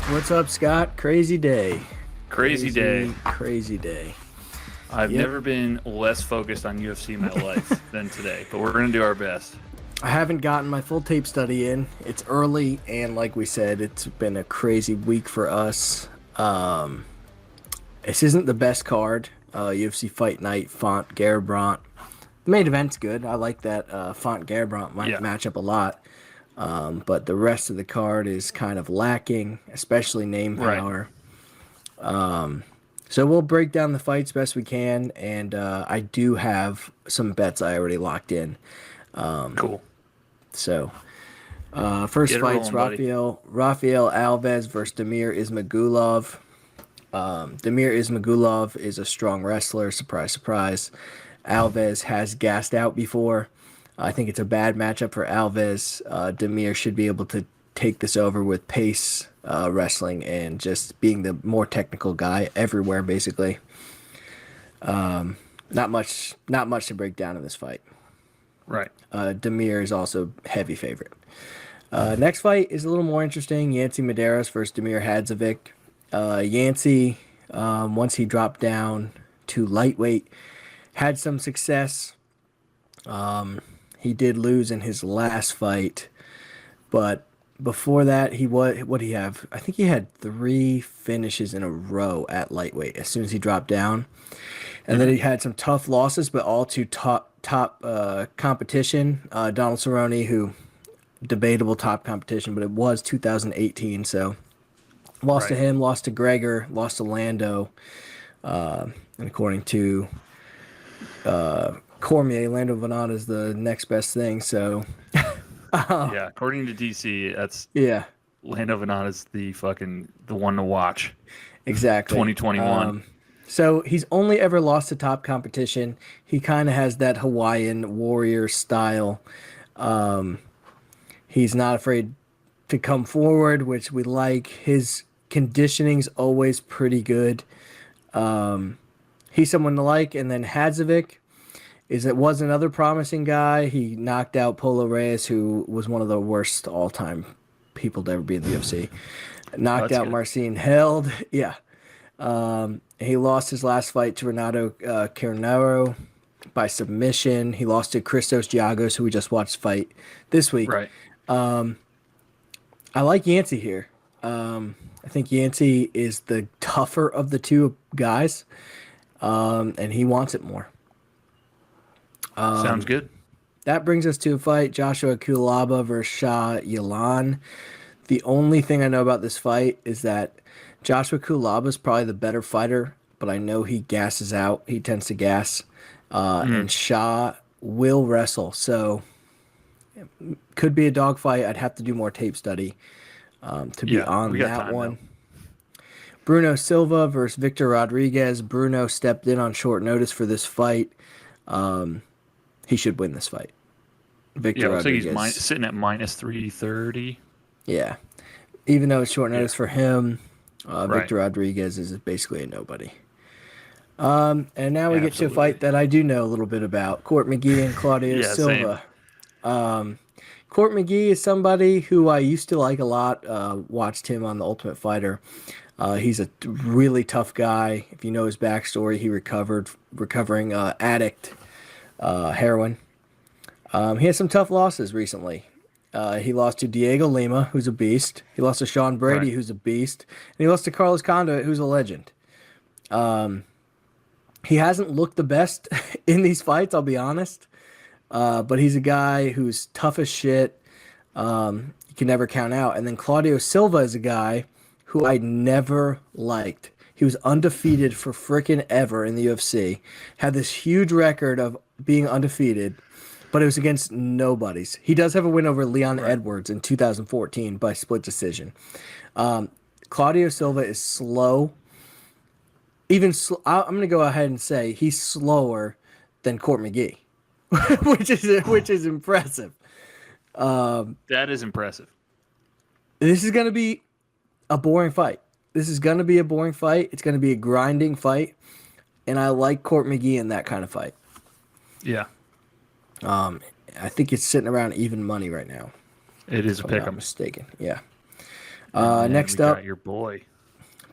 What's up, Scott? Crazy day. Crazy day. Crazy day. I've Yep. never been less focused on UFC in my life than today, but we're going to do our best. I haven't gotten my full tape study in. It's early, and like we said, it's been a crazy week for us. This isn't the best card. UFC Fight Night, Font Garbrandt. The main event's good. I like that Font Garbrandt Yeah. matchup a lot. But the rest of the card is kind of lacking, especially name Right. power. So we'll break down the fights best we can, and I do have some bets I already locked in. Cool. So first Get it fight's rolling, buddy. Rafael Alves versus Damir Ismagulov. Damir Ismagulov is a strong wrestler. Surprise, surprise. Alves has gassed out before. I think it's a bad matchup for Alves. Damir should be able to take this over with pace, wrestling, and just being the more technical guy everywhere, basically. Not much to break down in this fight. Right. Damir is also heavy favorite. Next fight is a little more interesting. Yancy Medeiros versus Damir Hadzovic. Yancy, once he dropped down to lightweight, had some success. He did lose in his last fight, but before that, what he have? I think he had 3 finishes in a row at lightweight as soon as he dropped down, and then he had some tough losses, but all to top competition. Donald Cerrone, who debatable top competition, but it was 2018, so lost to Right. him, lost to Gregor, lost to Lando, and according to Cormier, Lando Venata is the next best thing. So Yeah. According to DC, that's yeah, Lando Venata's the one to watch. exactly. 2021. So he's only ever lost to top competition. He kind of has that Hawaiian warrior style. He's not afraid to come forward, which we like. His conditioning's always pretty good. He's someone to like. And then Hadzovic was another promising guy. He knocked out Polo Reyes, who was one of the worst all-time people to ever be in the UFC. Knocked That's out good. Marcin Held. Yeah. He lost his last fight to Renato Carneiro by submission. He lost to Christos Giagos, who we just watched fight this week. Right. I like Yancey here. I think Yancey is the tougher of the two guys, and he wants it more. Sounds good. That brings us to a fight, Joshua Kulaba versus Shah Yalan. The only thing I know about this fight is that Joshua Kulaba is probably the better fighter, but I know he gasses out. He tends to gas. And Shah will wrestle. So could be a dogfight. I'd have to do more tape study to be Yeah. on We got that time, one. though. Bruno Silva versus Victor Rodriguez. Bruno stepped in on short notice for this fight. He should win this fight. Victor Yeah. Looks like Rodriguez. he's sitting at minus 330. Yeah. Even though it's short notice for him, Right. Victor Rodriguez is basically a nobody. And now we get to a Absolutely. fight that I do know a little bit about. Court McGee and Claudio Yeah. Silva. Same. Court McGee is somebody who I used to like a lot. Watched him on The Ultimate Fighter. He's a really tough guy. If you know his backstory, he recovering addict, heroin. He has some tough losses recently. He lost to Diego Lima, who's a beast. He lost to Sean Brady, Right. who's a beast. And he lost to Carlos Condit, who's a legend. He hasn't looked the best in these fights, I'll be honest. But he's a guy who's tough as shit. You can never count out. And then Claudio Silva is a guy who I never liked. He was undefeated for frickin' ever in the UFC. Had this huge record of being undefeated, but it was against nobodies. He does have a win over Leon Edwards in 2014 by split decision. Claudio Silva is slow. I'm going to go ahead and say he's slower than Court McGee, which is impressive. That is impressive. This is going to be a boring fight. It's going to be a grinding fight, and I like Court McGee in that kind of fight. Yeah. I think it's sitting around even money right now, It is a if I'm not pick 'em. mistaken. Yeah. And then Next we up, got your boy.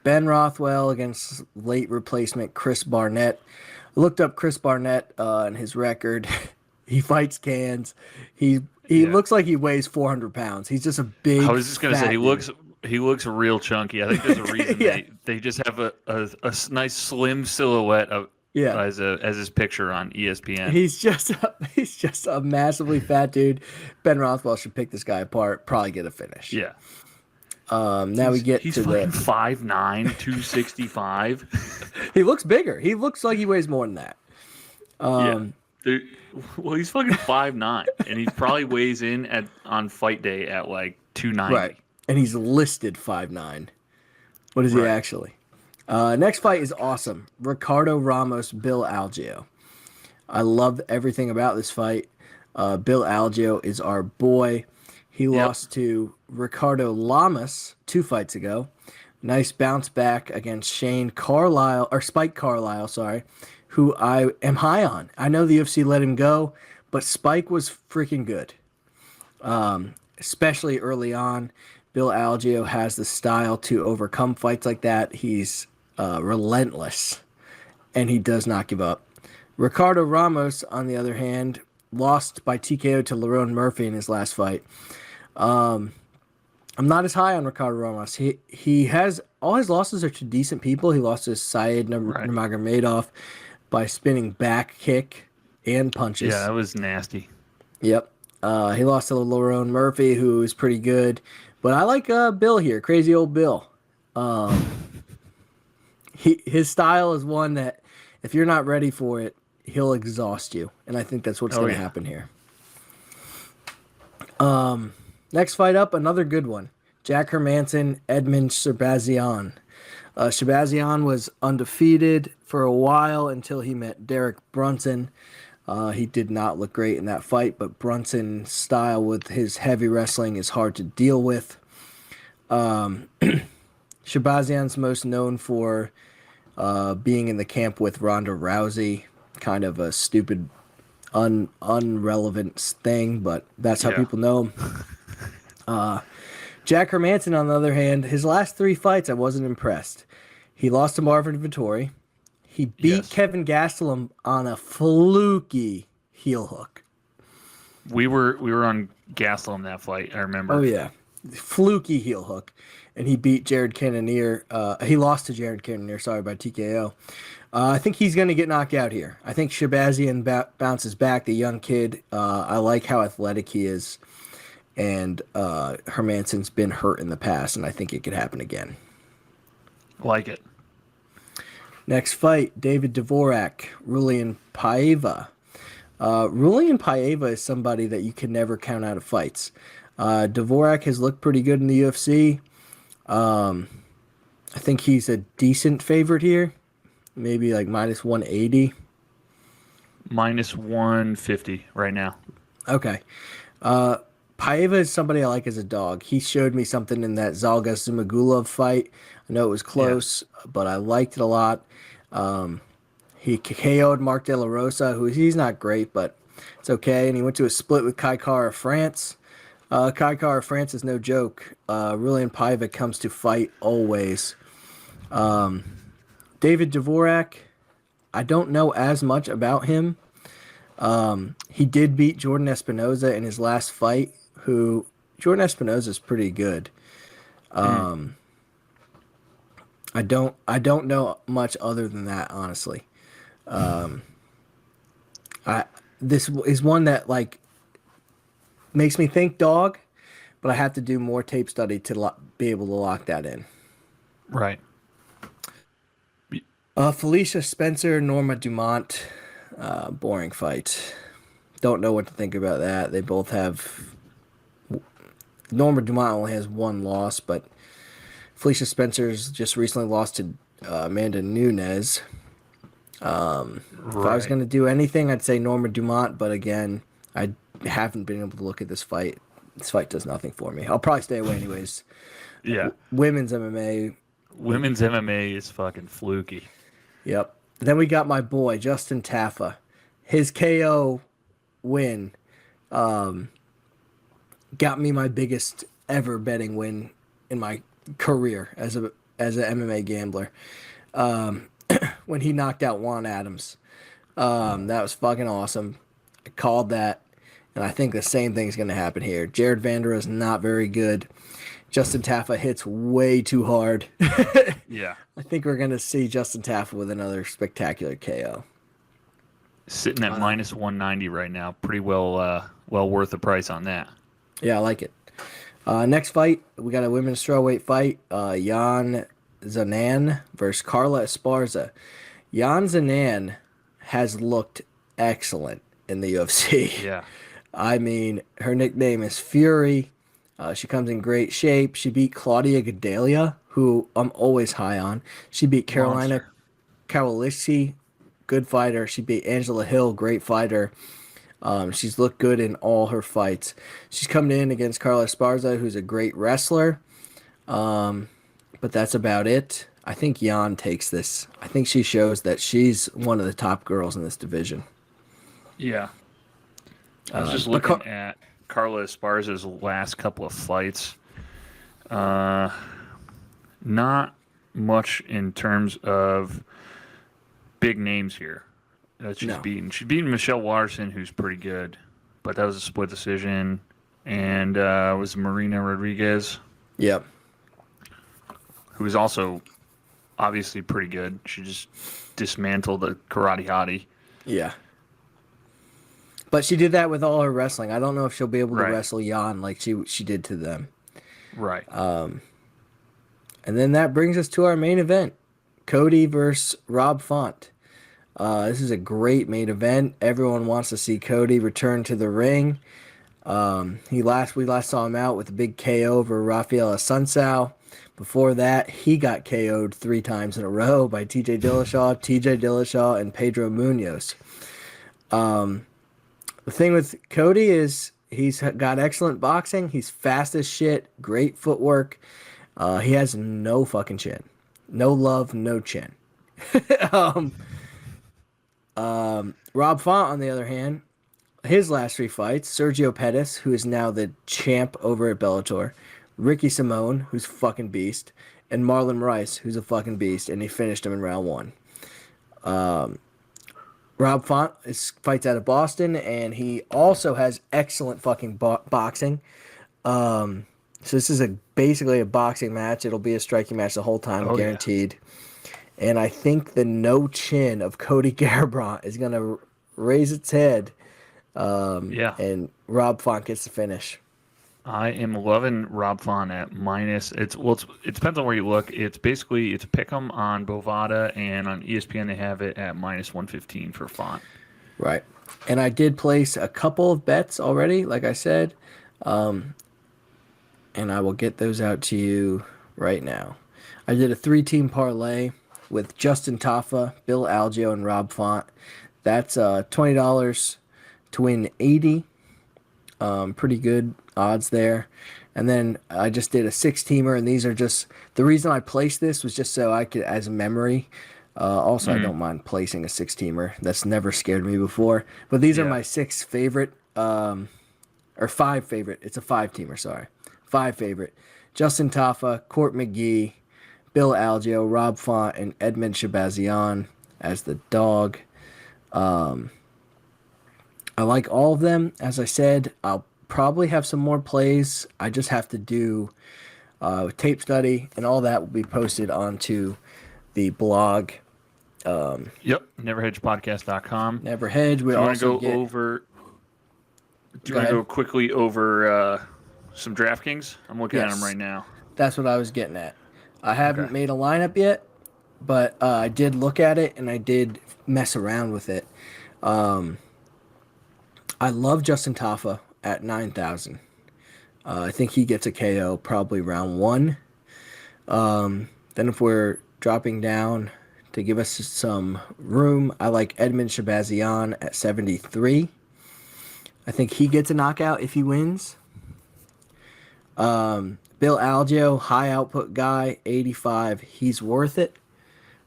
Ben Rothwell against late replacement Chris Barnett. I looked up Chris Barnett and his record. He fights cans. He Yeah. looks like he weighs 400 pounds. He's just a I big, was just gonna say fat dude. he looks real chunky. I think there's a reason Yeah, they just have nice slim silhouette of yeah. as his picture on ESPN. He's just a massively fat dude. Ben Rothwell should pick this guy apart. Probably get a finish. Yeah. Now we get He's to fucking the. 5'9", 265. He looks bigger. He looks like he weighs more than that. Yeah. Well, he's fucking 5'9", and he probably weighs in on fight day at like 290. Right. And he's listed 5'9". What is he Right. actually? Next fight is awesome. Ricardo Ramos, Bill Algeo. I love everything about this fight. Bill Algeo is our boy. He lost to Ricardo Lamas 2 fights ago. Nice bounce back against Spike Carlisle, sorry, who I am high on. I know the UFC let him go, but Spike was freaking good. Especially early on. Bill Algeo has the style to overcome fights like that. He's relentless, and he does not give up. Ricardo Ramos, on the other hand, lost by TKO to Lerone Murphy in his last fight. I'm not as high on Ricardo Ramos. He has all his losses are to decent people. He lost to Syed Nurmagomedov by spinning back kick and punches. Yeah, that was nasty. Yep. He lost to Lerone Murphy, who is pretty good. But I like Bill here, crazy old Bill. His style is one that if you're not ready for it, he'll exhaust you. And I think that's what's going to happen here. Next fight up, another good one. Jack Hermanson, Edmund Shabazian. Shabazian was undefeated for a while until he met Derek Brunson. He did not look great in that fight, but Brunson's style with his heavy wrestling is hard to deal with. Shabazian's most known for being in the camp with Ronda Rousey, kind of a stupid, unrelevant thing, but that's how people know him. Jack Hermanson, on the other hand, his last 3 fights, I wasn't impressed. He lost to Marvin Vettori. He beat Kevin Gastelum on a fluky heel hook. We were on Gastelum that fight, I remember. Oh, yeah. Fluky heel hook. And he beat Jared Cannonier. He lost to Jared Cannonier, by TKO. I think he's going to get knocked out here. I think Shabazian bounces back, the young kid. I like how athletic he is. And Hermanson's been hurt in the past, and I think it could happen again. Like it. Next fight, David Dvorak, Rulian Paiva. Rulian Paiva is somebody that you can never count out of fights. Dvorak has looked pretty good in the UFC. I think he's a decent favorite here. Maybe like minus 180. Minus 150 right now. Okay. Paiva is somebody I like as a dog. He showed me something in that Zalgas Zumagulov fight. I know it was close, but I liked it a lot. He KO'd Mark De La Rosa, who he's not great, but it's okay. And he went to a split with Kai Kara France. Kai Kara France is no joke. Rulian Paiva comes to fight always. David Dvorak, I don't know as much about him. He did beat Jordan Espinoza in his last fight, who Jordan Espinoza is pretty good. I don't know much other than that, honestly. This is one that like makes me think dog, but I have to do more tape study to be able to lock that in. Right. Felicia Spencer, Norma Dumont, boring fight. Don't know what to think about that. They both have. Norma Dumont only has 1 loss, but Felicia Spencer's just recently lost to Amanda Nunes. If I was going to do anything, I'd say Norma Dumont, but again, I haven't been able to look at this fight. This fight does nothing for me. I'll probably stay away anyways. Yeah. Women's MMA. Women's MMA is fucking fluky. Yep. Then we got my boy, Justin Taffa. His KO win got me my biggest ever betting win in my career as an MMA gambler. When he knocked out Juan Adams, that was fucking awesome. I called that, and I think the same thing's going to happen here. Jared Vanderer is not very good. Justin Taffa hits way too hard. Yeah. I think we're going to see Justin Taffa with another spectacular KO. Sitting at minus 190 right now. Pretty well worth the price on that. Yeah, I like it. Next fight, we got a women's strawweight fight. Jan Zanan versus Carla Esparza. Jan Zanan has looked excellent in the UFC. Yeah. I mean, her nickname is Fury. She comes in great shape. She beat Claudia Gadelha, who I'm always high on. She beat Carolina Kowalski, good fighter. She beat Angela Hill, great fighter. She's looked good in all her fights. She's coming in against Carla Esparza, who's a great wrestler. But that's about it. I think Jan takes this. I think she shows that she's one of the top girls in this division. Yeah. I was just looking at Carla Esparza's last couple of fights. Not much in terms of big names here that she's beaten. She's beaten Michelle Watterson, who's pretty good, but that was a split decision. And was Marina Rodriguez. Yep. Who was also obviously pretty good. She just dismantled the karate hottie. Yeah. But she did that with all her wrestling. I don't know if she'll be able to wrestle Jan like she did to them. Right. And then that brings us to our main event. Cody versus Rob Font. This is a great main event. Everyone wants to see Cody return to the ring. We last saw him out with a big KO over Rafael Assunção. Before that, he got KO'd 3 times in a row by TJ Dillashaw, and Pedro Munoz. The thing with Cody is he's got excellent boxing. He's fast as shit, great footwork. He has no fucking chin. No love, no chin. Rob Font, on the other hand, his last 3 fights, Sergio Pettis, who is now the champ over at Bellator, Ricky Simone, who's a fucking beast, and Marlon Rice, who's a fucking beast, and he finished him in round 1. Rob Font fights out of Boston, and he also has excellent fucking boxing. So this is basically a boxing match. It'll be a striking match the whole time, guaranteed. Yeah. And I think the no chin of Cody Garbrandt is going to raise its head. And Rob Font gets the finish. I am loving Rob Font at minus. It depends on where you look. It's a pick'em on Bovada, and on ESPN they have it at minus 115 for Font. Right. And I did place a couple of bets already, like I said. And I will get those out to you right now. I did a 3-team parlay with Justin Taffa, Bill Algeo, and Rob Font. That's $20 to win 80. Pretty good odds there. And then I just did a 6-teamer, and these are just the reason I placed this was just so I could, as a memory. Also, I don't mind placing a 6-teamer. That's never scared me before. But these are my 6 favorite, or 5 favorite. It's a 5-teamer, sorry. 5 favorite. Justin Taffa, Court McGee, Bill Algeo, Rob Font, and Edmund Shabazian as the dog. I like all of them. As I said, I'll probably have some more plays. I just have to do tape study, and all that will be posted onto the blog. Neverhedgepodcast.com. Never Hedge. Do you want to go quickly over some DraftKings? I'm looking at them right now. That's what I was getting at. I haven't made a lineup yet, but I did look at it, and I did mess around with it. I love Justin Taffa at 9,000. I think he gets a KO probably round 1. Then if we're dropping down to give us some room, I like Edmund Shabazian at 73. I think he gets a knockout if he wins. Bill Algeo, high output guy, 85. He's worth it.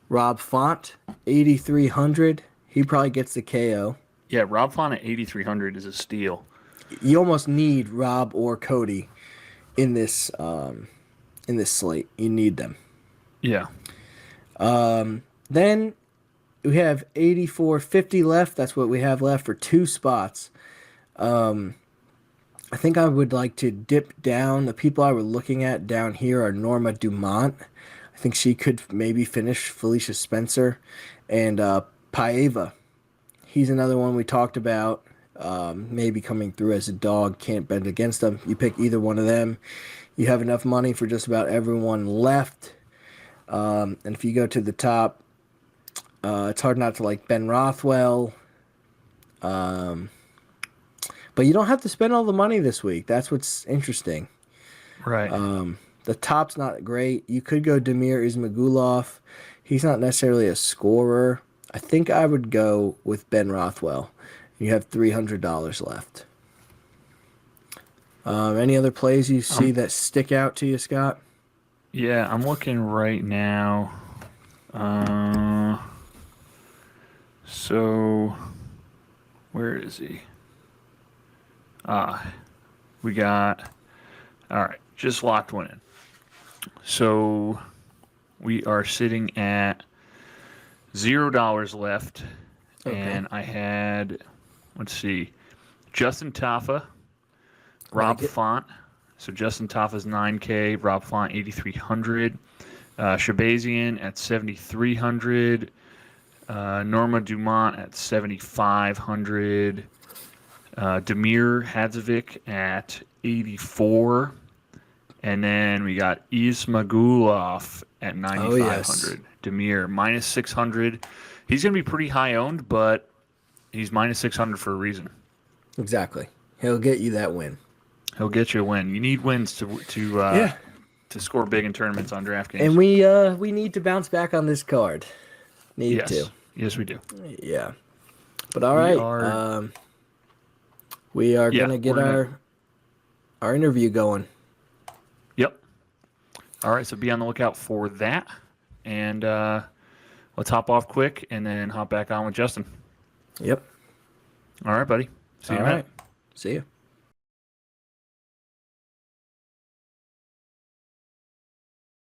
Rob Font, 8,300. He probably gets the KO. Yeah, Rob Font at 8,300 is a steal. You almost need Rob or Cody in this in this slate. You need them. Yeah. Then we have 84.50 left. That's what we have left for 2 spots. I think I would like to dip down. The people I were looking at down here are Norma Dumont. I think she could maybe finish Felicia Spencer. And Paeva. He's another one we talked about. Maybe coming through as a dog. Can't bet against them. You pick either one of them. You have enough money for just about everyone left. And if you go to the top, it's hard not to like Ben Rothwell. But you don't have to spend all the money this week. That's what's interesting. Right. The top's not great. You could go Damir Ismagulov. He's not necessarily a scorer. I think I would go with Ben Rothwell. You have $300 left. Any other plays you see that stick out to you, Scott? Yeah, I'm looking right now. So, where is he? We got, all right, just locked one in. So we are sitting at $0 left. Okay. And I had, let's see, Justin Taffa, Rob Font. So Justin Taffa's $9K, Rob Font $8,300, Shabazian at $7,300, Norma Dumont at $7,500. Damir Hadzovic at 84, and then we got Ismagulov at 9,500. Oh, yes. Damir minus 600. He's going to be pretty high owned, but he's minus 600 for a reason. Exactly. He'll get you that win. He'll get you a win. You need wins to score big in tournaments on DraftKings. And we need to bounce back on this card. Need to. Yes, we do. Yeah. But all right. We are going to get our interview going. Yep. All right, so be on the lookout for that. And let's hop off quick and then hop back on with Justin. Yep. All right, buddy. See you in a minute. See you.